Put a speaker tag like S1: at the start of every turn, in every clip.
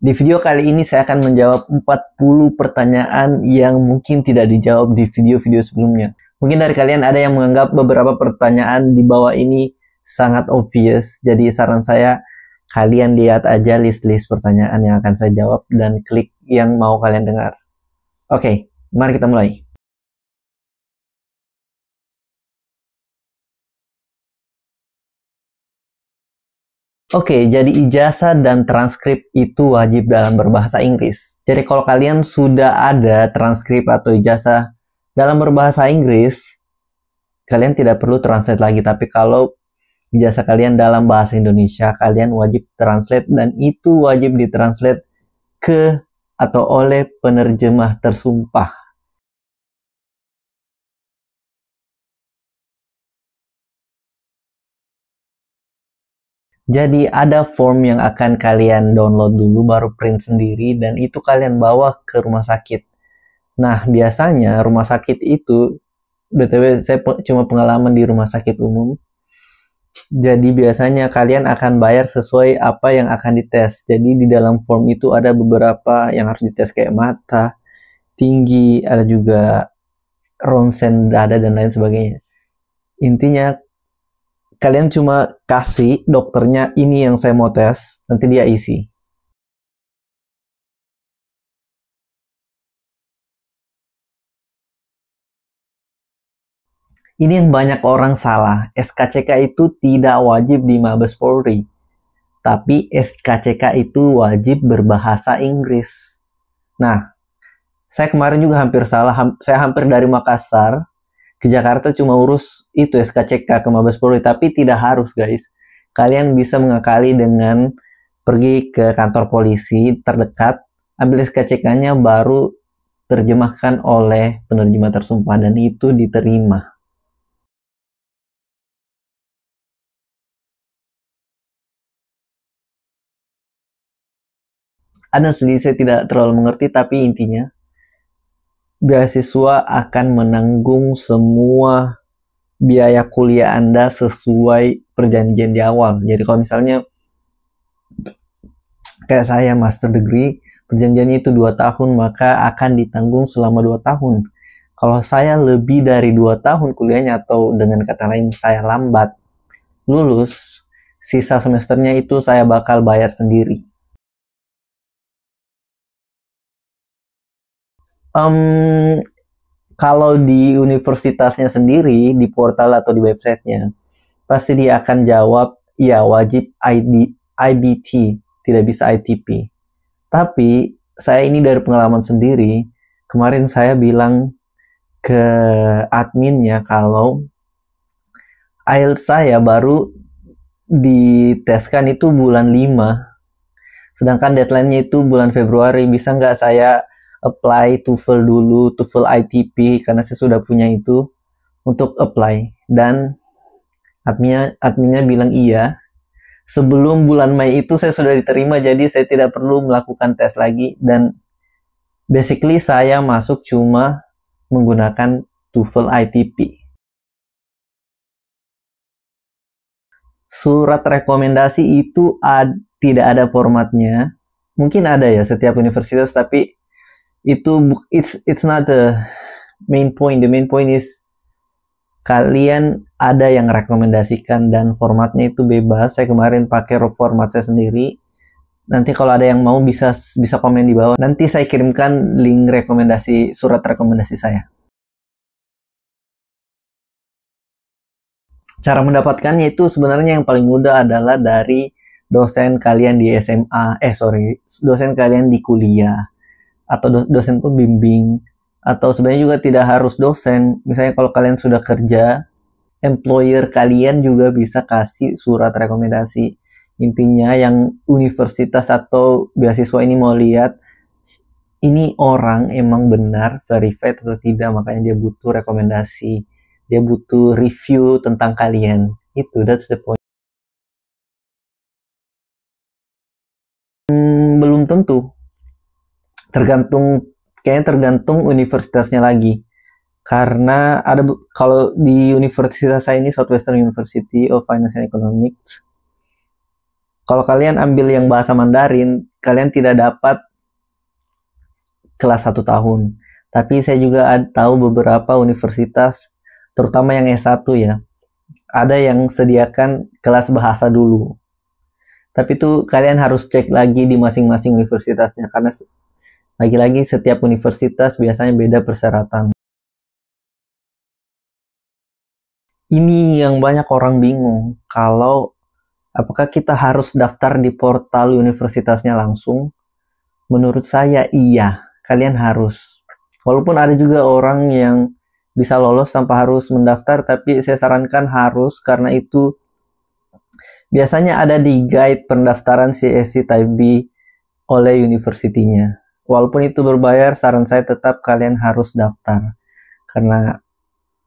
S1: Di video kali ini saya akan menjawab 40 pertanyaan yang mungkin tidak dijawab di video-video sebelumnya. Mungkin dari kalian ada yang menganggap beberapa pertanyaan di bawah ini sangat obvious. Jadi saran saya, kalian lihat aja list-list pertanyaan yang akan saya jawab dan klik yang mau kalian dengar. Oke, mari kita mulai. Oke, jadi ijazah dan transkrip itu wajib dalam berbahasa Inggris. Jadi kalau kalian sudah ada transkrip atau ijazah dalam berbahasa Inggris, kalian tidak perlu translate lagi. Tapi kalau ijazah kalian dalam bahasa Indonesia, kalian wajib translate, dan itu wajib ditranslate ke atau oleh penerjemah tersumpah. Jadi ada form yang akan kalian download dulu, baru print sendiri, dan itu kalian bawa ke rumah sakit. Nah, biasanya rumah sakit itu, BTW saya cuma pengalaman di rumah sakit umum. Jadi biasanya kalian akan bayar sesuai apa yang akan dites. Jadi di dalam form itu ada beberapa yang harus dites kayak mata, tinggi, ada juga ronsen dada dan lain sebagainya. Intinya kalian cuma kasih dokternya, ini yang saya mau tes, nanti dia isi. Ini yang banyak orang salah. SKCK itu tidak wajib di Mabes Polri. Tapi SKCK itu wajib berbahasa Inggris. Nah, saya kemarin juga hampir salah. Saya hampir dari Makassar ke Jakarta cuma urus itu SKCK ke Mabes Polri, tapi tidak harus guys. Kalian bisa mengakali dengan pergi ke kantor polisi terdekat, ambil SKCK-nya, baru terjemahkan oleh penerjemah tersumpah, dan itu diterima. Honestly, saya tidak terlalu mengerti, tapi intinya beasiswa akan menanggung semua biaya kuliah Anda sesuai perjanjian di awal. Jadi kalau misalnya kayak saya master degree, perjanjiannya itu 2 tahun, maka akan ditanggung selama 2 tahun. Kalau saya lebih dari 2 tahun kuliahnya, atau dengan kata lain saya lambat lulus, sisa semesternya itu saya bakal bayar sendiri. Kalau di universitasnya sendiri, di portal atau di websitenya, pasti dia akan jawab, ya wajib IBT, tidak bisa ITP. Tapi saya ini dari pengalaman sendiri, kemarin saya bilang ke adminnya kalau IELTS saya baru diteskan itu bulan 5, sedangkan deadline-nya itu bulan Februari. Bisa nggak saya apply TOEFL dulu, TOEFL ITP, karena saya sudah punya itu, untuk apply. Dan adminnya bilang iya. Sebelum bulan Mei itu saya sudah diterima, jadi saya tidak perlu melakukan tes lagi. Dan basically saya masuk cuma menggunakan TOEFL ITP. Surat rekomendasi itu tidak ada formatnya. Mungkin ada ya setiap universitas, tapi it's not the main point. The main point is kalian ada yang rekomendasikan, dan formatnya itu bebas. Saya kemarin pakai format saya sendiri. Nanti kalau ada yang mau bisa komen di bawah. Nanti saya kirimkan link rekomendasi, surat rekomendasi saya. Cara mendapatkannya itu sebenarnya yang paling mudah adalah dari dosen kalian di SMA, dosen kalian di kuliah, atau dosen pembimbing, atau sebenarnya juga tidak harus dosen. Misalnya kalau kalian sudah kerja, employer kalian juga bisa kasih surat rekomendasi. Intinya yang universitas atau beasiswa ini mau lihat, ini orang emang benar verified atau tidak, makanya dia butuh rekomendasi, dia butuh review tentang kalian. That's the point. Belum tentu. Kayaknya tergantung universitasnya lagi. Karena kalau di universitas saya ini, Southwestern University of Finance and Economics, kalau kalian ambil yang bahasa Mandarin, kalian tidak dapat kelas 1 tahun. Tapi saya juga tahu beberapa universitas, terutama yang S1 ya, ada yang sediakan kelas bahasa dulu. Tapi itu kalian harus cek lagi di masing-masing universitasnya, karena lagi-lagi setiap universitas biasanya beda persyaratan. Ini yang banyak orang bingung, kalau apakah kita harus daftar di portal universitasnya langsung? Menurut saya iya, kalian harus. Walaupun ada juga orang yang bisa lolos tanpa harus mendaftar, tapi saya sarankan harus, karena itu biasanya ada di guide pendaftaran CSC Type B oleh universitinya. Walaupun itu berbayar, saran saya tetap kalian harus daftar, karena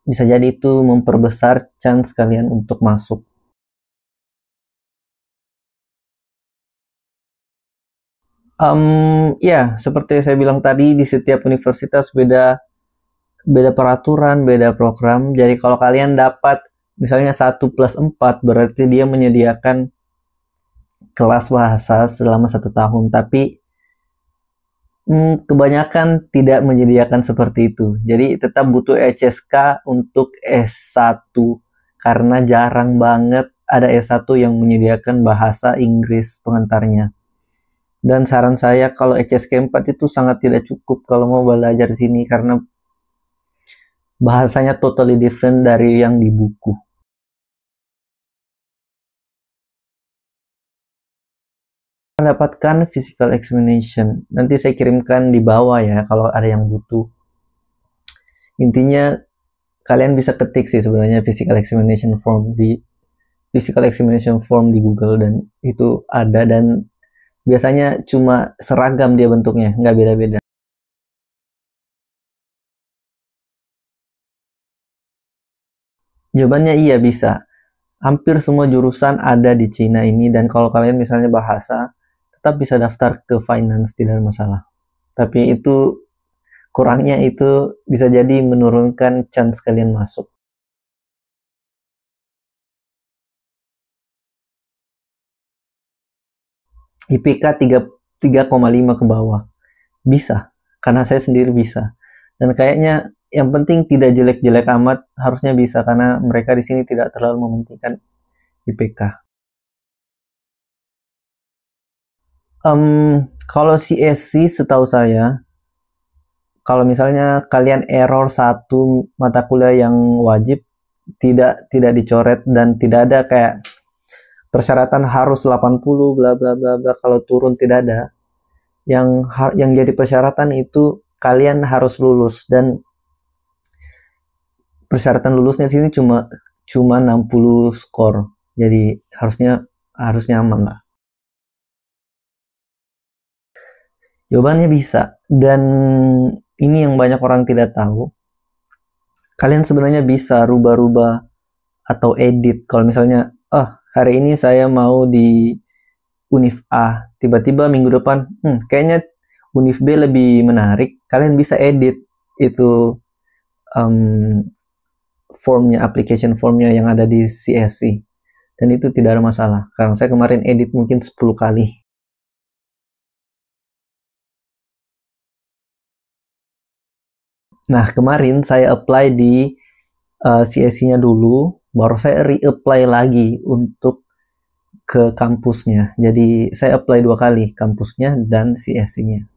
S1: bisa jadi itu memperbesar chance kalian untuk masuk. Ya, seperti saya bilang tadi, di setiap universitas beda peraturan, beda program. Jadi kalau kalian dapat misalnya 1+4, berarti dia menyediakan kelas bahasa selama 1 tahun. Tapi kebanyakan tidak menyediakan seperti itu. Jadi tetap butuh HSK untuk S1, karena jarang banget ada S1 yang menyediakan bahasa Inggris pengantarnya. Dan saran saya, kalau HSK 4 itu sangat tidak cukup kalau mau belajar di sini, karena bahasanya totally different dari yang di buku. Mendapatkan physical examination, nanti saya kirimkan di bawah ya kalau ada yang butuh. Intinya kalian bisa ketik sih sebenarnya physical examination form di Google, dan itu ada, dan biasanya cuma seragam dia bentuknya, nggak beda-beda. Jawabannya iya, bisa. Hampir semua jurusan ada di Cina ini, dan kalau kalian misalnya bahasa, tetap bisa daftar ke finance, tidak ada masalah. Tapi itu kurangnya itu bisa jadi menurunkan chance kalian masuk. IPK 3,5 ke bawah. Bisa, karena saya sendiri bisa. Dan kayaknya yang penting tidak jelek-jelek amat, harusnya bisa, karena mereka di sini tidak terlalu mementingkan IPK. Kalau CSC setahu saya, kalau misalnya kalian error satu mata kuliah yang wajib, tidak dicoret, dan tidak ada kayak persyaratan harus 80 bla bla bla bla, kalau turun tidak ada. Yang jadi persyaratan itu kalian harus lulus, dan persyaratan lulusnya di sini cuma 60 skor. Jadi harusnya aman lah. Jawabannya bisa, dan ini yang banyak orang tidak tahu. Kalian sebenarnya bisa rubah-rubah atau edit. Kalau misalnya, hari ini saya mau di Univ A, tiba-tiba minggu depan, kayaknya Univ B lebih menarik. Kalian bisa edit itu application formnya yang ada di CSC, dan itu tidak ada masalah. Karena saya kemarin edit mungkin 10 kali. Nah, kemarin saya apply di CSC-nya dulu, baru saya re-apply lagi untuk ke kampusnya. Jadi saya apply 2 kali, kampusnya dan CSC-nya.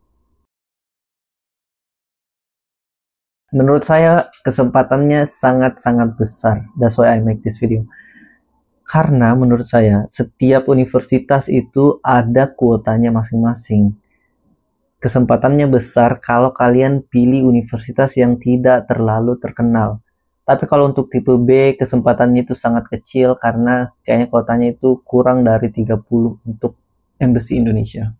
S1: Menurut saya kesempatannya sangat-sangat besar. That's why I make this video. Karena menurut saya setiap universitas itu ada kuotanya masing-masing. Kesempatannya besar kalau kalian pilih universitas yang tidak terlalu terkenal. Tapi kalau untuk tipe B, kesempatannya itu sangat kecil, karena kayaknya kuotanya itu kurang dari 30 untuk Embassy Indonesia.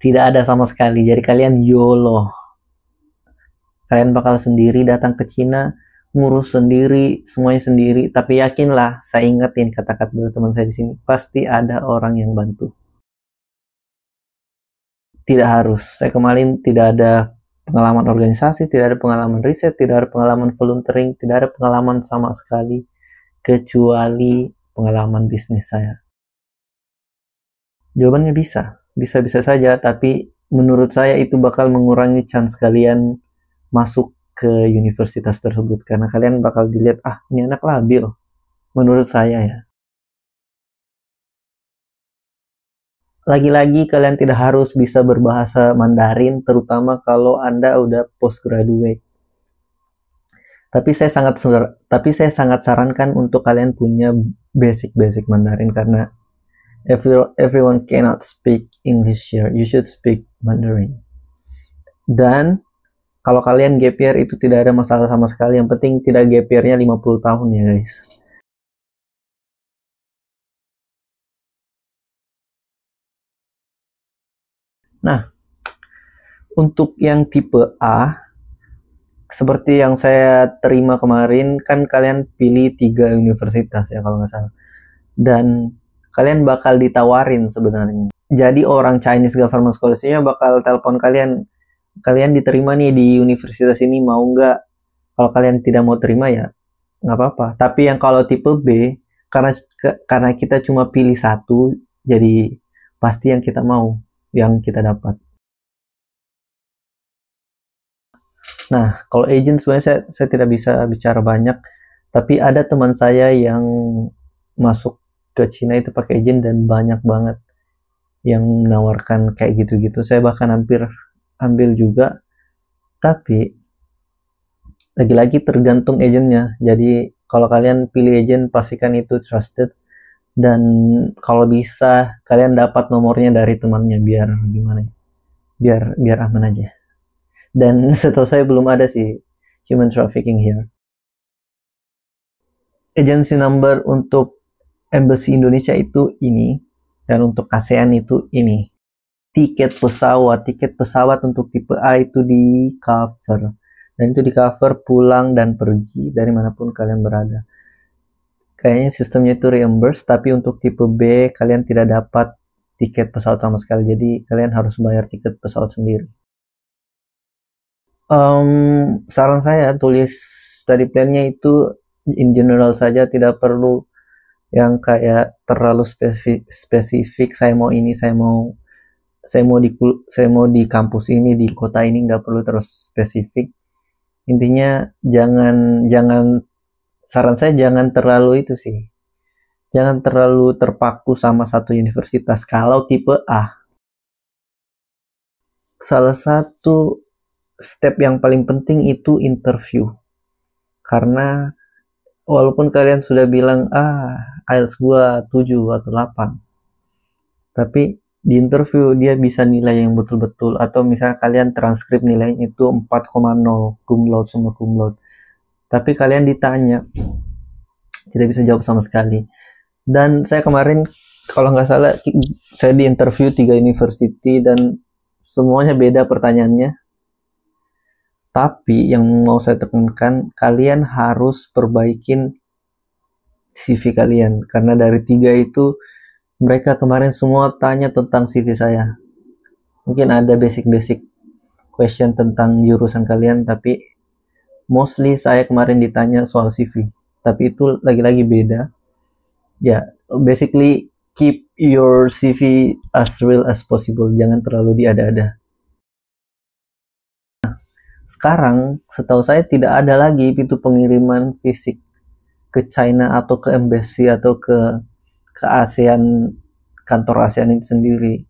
S1: Tidak ada sama sekali, jadi kalian YOLO. Kalian bakal sendiri datang ke Cina, ngurus sendiri, semuanya sendiri. Tapi yakinlah, saya ingetin kata-kata teman saya di sini, pasti ada orang yang bantu. Tidak harus. Saya kemarin tidak ada pengalaman organisasi, tidak ada pengalaman riset, tidak ada pengalaman volunteering, tidak ada pengalaman sama sekali kecuali pengalaman bisnis saya. Jawabannya bisa saja, tapi menurut saya itu bakal mengurangi chance kalian masuk ke universitas tersebut karena kalian bakal dilihat, ini anak labil, menurut saya ya. Lagi-lagi kalian tidak harus bisa berbahasa Mandarin, terutama kalau Anda udah postgraduate. Tapi saya sangat sarankan untuk kalian punya basic Mandarin karena everyone cannot speak English here. You should speak Mandarin. Dan kalau kalian gap year itu tidak ada masalah sama sekali. Yang penting tidak gap year-nya 50 tahun ya guys. Nah, untuk yang tipe A, seperti yang saya terima kemarin, kan kalian pilih 3 universitas ya kalau nggak salah. Dan kalian bakal ditawarin sebenarnya. Jadi orang Chinese Government Scholarship-nya bakal telepon kalian diterima nih di universitas ini, mau nggak? Kalau kalian tidak mau terima ya nggak apa-apa. Tapi yang kalau tipe B, karena kita cuma pilih satu, jadi pasti yang kita mau, yang kita dapat. Nah, kalau agent sebenarnya saya tidak bisa bicara banyak, tapi ada teman saya yang masuk ke Cina itu pakai agent dan banyak banget yang menawarkan kayak gitu-gitu. Saya bahkan hampir ambil juga, tapi lagi-lagi tergantung agentnya. Jadi kalau kalian pilih agent, pastikan itu trusted, dan kalau bisa kalian dapat nomornya dari temannya, biar gimana ya, biar aman aja. Dan setahu saya belum ada sih human trafficking here. Agency number untuk Embassy Indonesia itu ini, dan untuk ASEAN itu ini. Tiket pesawat untuk tipe A itu di cover, dan itu di cover pulang dan pergi dari manapun kalian berada. Kayaknya sistemnya itu reimburse, tapi untuk tipe B kalian tidak dapat tiket pesawat sama sekali, jadi kalian harus bayar tiket pesawat sendiri. Saran saya tulis study plan-nya itu in general saja, tidak perlu yang kayak terlalu spesifik. Saya mau ini, saya mau di kampus ini, di kota ini, nggak perlu terus spesifik. Intinya saran saya jangan terlalu itu sih, jangan terlalu terpaku sama satu universitas kalau tipe A. Salah satu step yang paling penting itu interview, karena walaupun kalian sudah bilang IELTS gua 7 atau 8, tapi di interview dia bisa nilai yang betul-betul, atau misalnya kalian transkrip nilainya itu 4,0 cum laude sama cum laude, tapi kalian ditanya tidak bisa jawab sama sekali. Dan saya kemarin kalau nggak salah saya di interview 3 university dan semuanya beda pertanyaannya. Tapi yang mau saya tekankan, kalian harus perbaikin CV kalian, karena dari 3 itu mereka kemarin semua tanya tentang CV saya. Mungkin ada basic question tentang jurusan kalian, tapi mostly saya kemarin ditanya soal CV. Tapi itu lagi-lagi beda. Ya, basically keep your CV as real as possible, jangan terlalu diada-ada. Sekarang setahu saya tidak ada lagi pintu pengiriman fisik ke China atau ke embassy atau ke ASEAN, kantor ASEAN itu sendiri.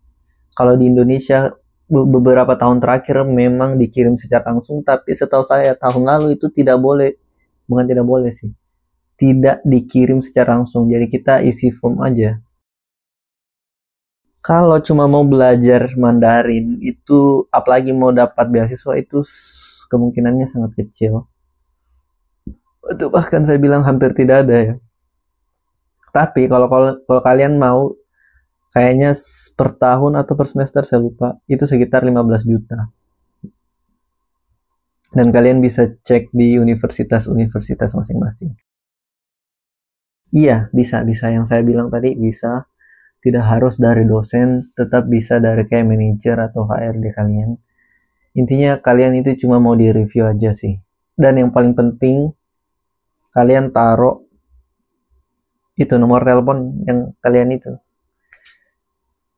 S1: Kalau di Indonesia beberapa tahun terakhir memang dikirim secara langsung, tapi setahu saya tahun lalu itu tidak boleh, bukan tidak boleh sih, tidak dikirim secara langsung, jadi kita isi form aja. Kalau cuma mau belajar Mandarin itu, apalagi mau dapat beasiswa, itu kemungkinannya sangat kecil. Itu bahkan saya bilang hampir tidak ada ya. Tapi kalau kalian mau, kayaknya per tahun atau per semester saya lupa, itu sekitar 15 juta. Dan kalian bisa cek di universitas masing-masing. Iya, bisa. Yang saya bilang tadi bisa. Tidak harus dari dosen, tetap bisa dari kayak manajer atau HRD kalian. Intinya kalian itu cuma mau di review aja sih. Dan yang paling penting, kalian taruh itu nomor telepon yang kalian itu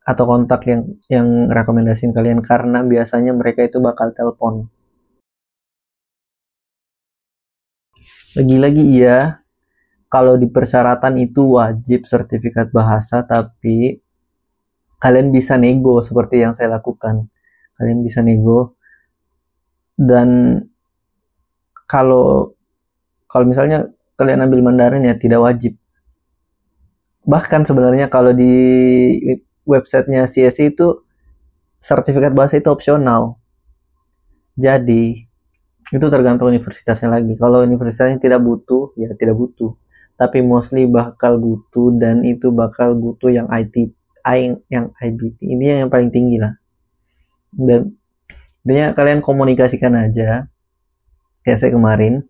S1: atau kontak yang rekomendasiin kalian, karena biasanya mereka itu bakal telepon. Lagi-lagi iya, kalau di persyaratan itu wajib sertifikat bahasa, tapi kalian bisa nego seperti yang saya lakukan. Kalian bisa nego, dan kalau misalnya kalian ambil Mandarin ya tidak wajib. Bahkan sebenarnya kalau di websitenya CSI itu sertifikat bahasa itu opsional. Jadi itu tergantung universitasnya lagi. Kalau universitasnya tidak butuh, ya tidak butuh. Tapi mostly bakal butuh, dan itu bakal butuh yang yang IBT. Ini yang paling tinggi lah. Dan intinya kalian komunikasikan aja. Kayak saya kemarin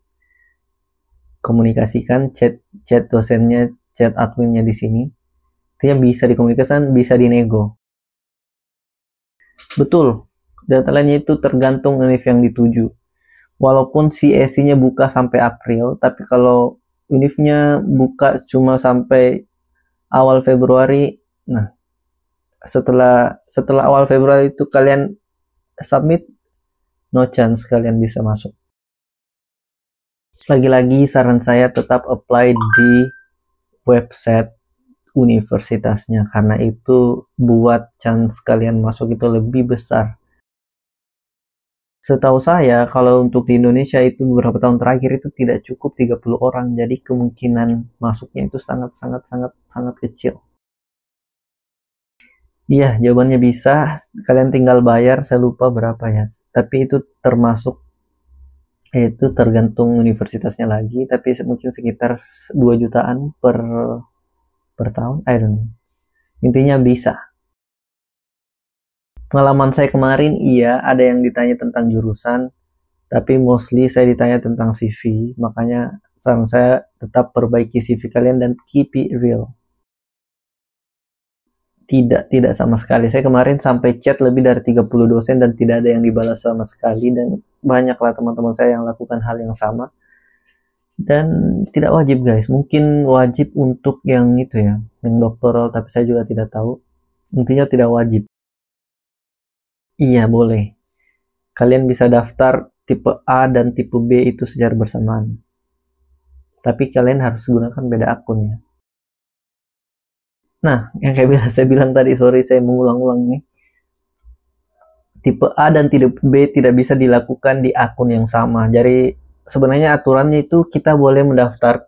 S1: komunikasikan chat dosennya, chat adminnya di sini. Intinya bisa dikomunikasikan, bisa dinego. Betul. Data lainnya itu tergantung univ yang dituju. Walaupun CSI-nya buka sampai April, tapi kalau univnya buka cuma sampai awal Februari, nah setelah awal Februari itu kalian submit, no chance kalian bisa masuk. Lagi-lagi saran saya tetap apply di website universitasnya, karena itu buat chance kalian masuk itu lebih besar. Setahu saya, kalau untuk di Indonesia itu beberapa tahun terakhir itu tidak cukup 30 orang, jadi kemungkinan masuknya itu sangat kecil. Iya, jawabannya bisa, kalian tinggal bayar, saya lupa berapa ya. Tapi itu termasuk, itu tergantung universitasnya lagi, tapi mungkin sekitar 2 jutaan per tahun, I don't know. Intinya bisa. Pengalaman saya kemarin, iya, ada yang ditanya tentang jurusan, tapi mostly saya ditanya tentang CV. Makanya saran saya tetap perbaiki CV kalian dan keep it real. Tidak sama sekali. Saya kemarin sampai chat lebih dari 30 dosen dan tidak ada yang dibalas sama sekali, dan banyaklah teman-teman saya yang lakukan hal yang sama. Dan tidak wajib guys, mungkin wajib untuk yang itu ya, yang doktoral, tapi saya juga tidak tahu. Intinya tidak wajib. Iya, boleh. Kalian bisa daftar tipe A dan tipe B itu secara bersamaan. Tapi kalian harus gunakan beda akun ya. Nah, yang kayak saya bilang tadi, sorry saya mengulang-ulang nih. Tipe A dan tipe B tidak bisa dilakukan di akun yang sama. Jadi sebenarnya aturannya itu kita boleh mendaftar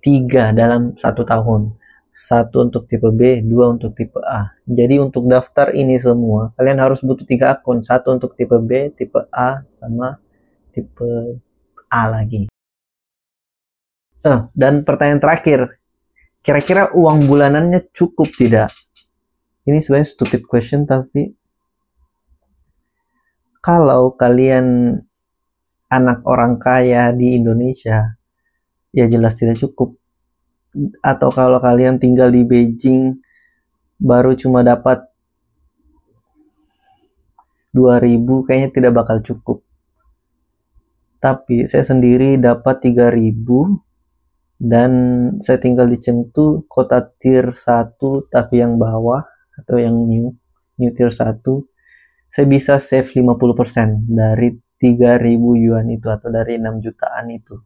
S1: 3 dalam 1 tahun. 1 untuk tipe B, 2 untuk tipe A. Jadi untuk daftar ini semua, kalian harus butuh 3 akun. 1 untuk tipe B, tipe A, sama tipe A lagi. Dan pertanyaan terakhir, kira-kira uang bulanannya cukup tidak? Ini sebenarnya stupid question, tapi kalau kalian anak orang kaya di Indonesia, ya jelas tidak cukup. Atau kalau kalian tinggal di Beijing, baru cuma dapat 2.000, kayaknya tidak bakal cukup. Tapi saya sendiri dapat 3.000, dan saya tinggal di Chengdu, kota tier 1 tapi yang bawah atau yang new tier 1. Saya bisa save 50% dari 3.000 yuan itu, atau dari 6 jutaan itu.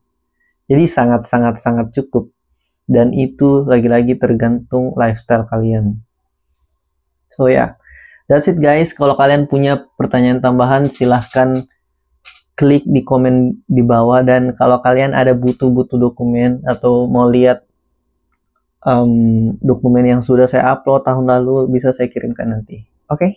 S1: Jadi sangat cukup. Dan itu lagi-lagi tergantung lifestyle kalian. So ya, that's it guys. Kalau kalian punya pertanyaan tambahan, silahkan klik di komen di bawah. Dan kalau kalian ada butuh dokumen atau mau lihat dokumen yang sudah saya upload tahun lalu, bisa saya kirimkan nanti. Oke?